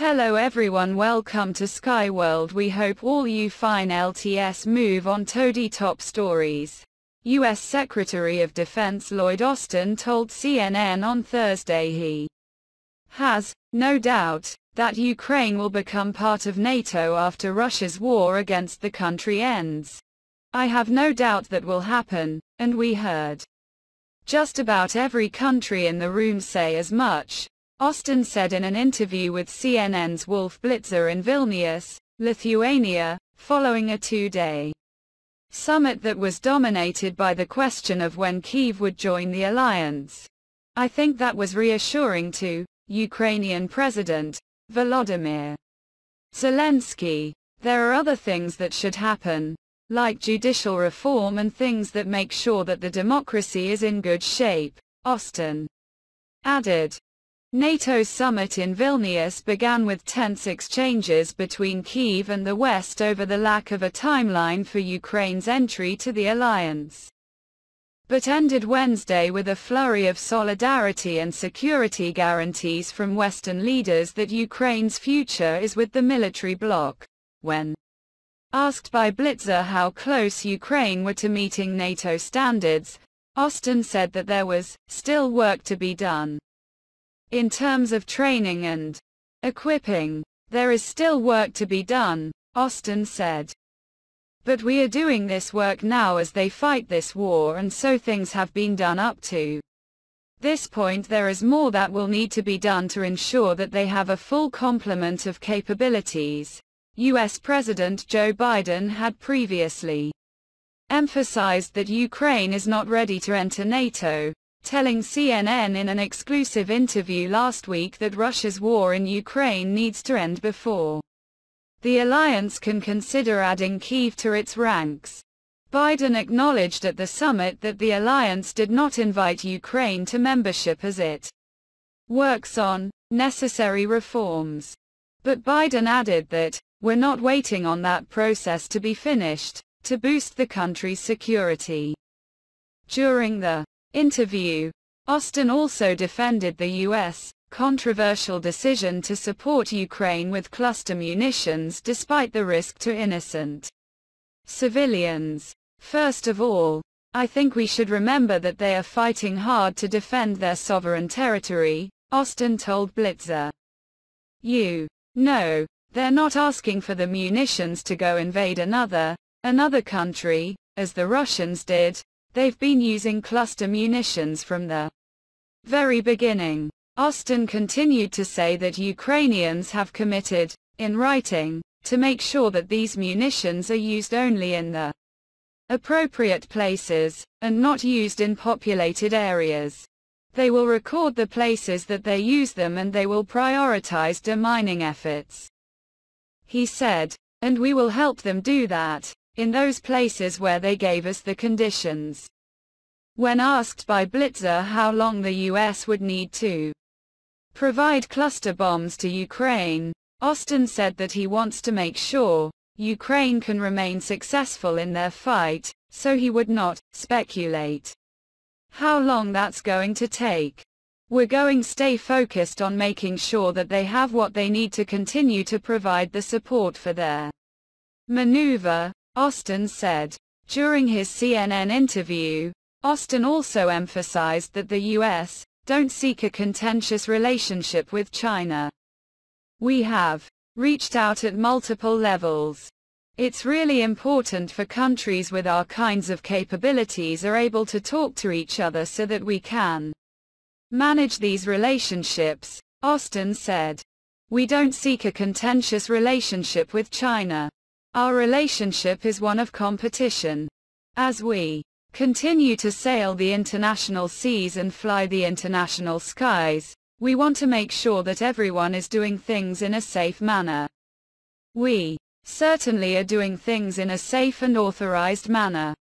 Hello everyone, welcome to Sky World. We hope all you fine LTS move on to the top stories. U.S. Secretary of Defense Lloyd Austin told CNN on Thursday he has no doubt that Ukraine will become part of NATO after Russia's war against the country ends. I have no doubt that will happen, and we heard just about every country in the room say as much, Austin said in an interview with CNN's Wolf Blitzer in Vilnius, Lithuania, following a two-day summit that was dominated by the question of when Kyiv would join the alliance. I think that was reassuring to Ukrainian President Volodymyr Zelensky. There are other things that should happen, like judicial reform and things that make sure that the democracy is in good shape, Austin added. NATO's summit in Vilnius began with tense exchanges between Kyiv and the West over the lack of a timeline for Ukraine's entry to the alliance, but ended Wednesday with a flurry of solidarity and security guarantees from Western leaders that Ukraine's future is with the military bloc. When asked by Blitzer how close Ukraine were to meeting NATO standards, Austin said that there was still work to be done. In terms of training and equipping, there is still work to be done, Austin said. But we are doing this work now as they fight this war, and so things have been done up to this point. There is more that will need to be done to ensure that they have a full complement of capabilities. U.S. President Joe Biden had previously emphasized that Ukraine is not ready to enter NATO, telling CNN in an exclusive interview last week that Russia's war in Ukraine needs to end before the alliance can consider adding Kyiv to its ranks. Biden acknowledged at the summit that the alliance did not invite Ukraine to membership as it works on necessary reforms. But Biden added that, "We're not waiting on that process to be finished, to boost the country's security." During the interview, Austin also defended the U.S. controversial decision to support Ukraine with cluster munitions despite the risk to innocent civilians. "First of all, I think we should remember that they are fighting hard to defend their sovereign territory," Austin told Blitzer. "You know, they're not asking for the munitions to go invade another country, as the Russians did. They've been using cluster munitions from the very beginning." Austin continued to say that Ukrainians have committed, in writing, to make sure that these munitions are used only in the appropriate places, and not used in populated areas. They will record the places that they use them, and they will prioritize demining efforts, he said, "and we will help them do that in those places where they gave us the conditions." When asked by Blitzer how long the U.S. would need to provide cluster bombs to Ukraine, Austin said that he wants to make sure Ukraine can remain successful in their fight, so he would not speculate how long that's going to take. "We're going to stay focused on making sure that they have what they need to continue to provide the support for their maneuver," Austin said. During his CNN interview, Austin also emphasized that the U.S. don't seek a contentious relationship with China. "We have reached out at multiple levels. It's really important for countries with our kinds of capabilities are able to talk to each other so that we can manage these relationships," Austin said. "We don't seek a contentious relationship with China. Our relationship is one of competition. As we continue to sail the international seas and fly the international skies, we want to make sure that everyone is doing things in a safe manner. We certainly are doing things in a safe and authorized manner."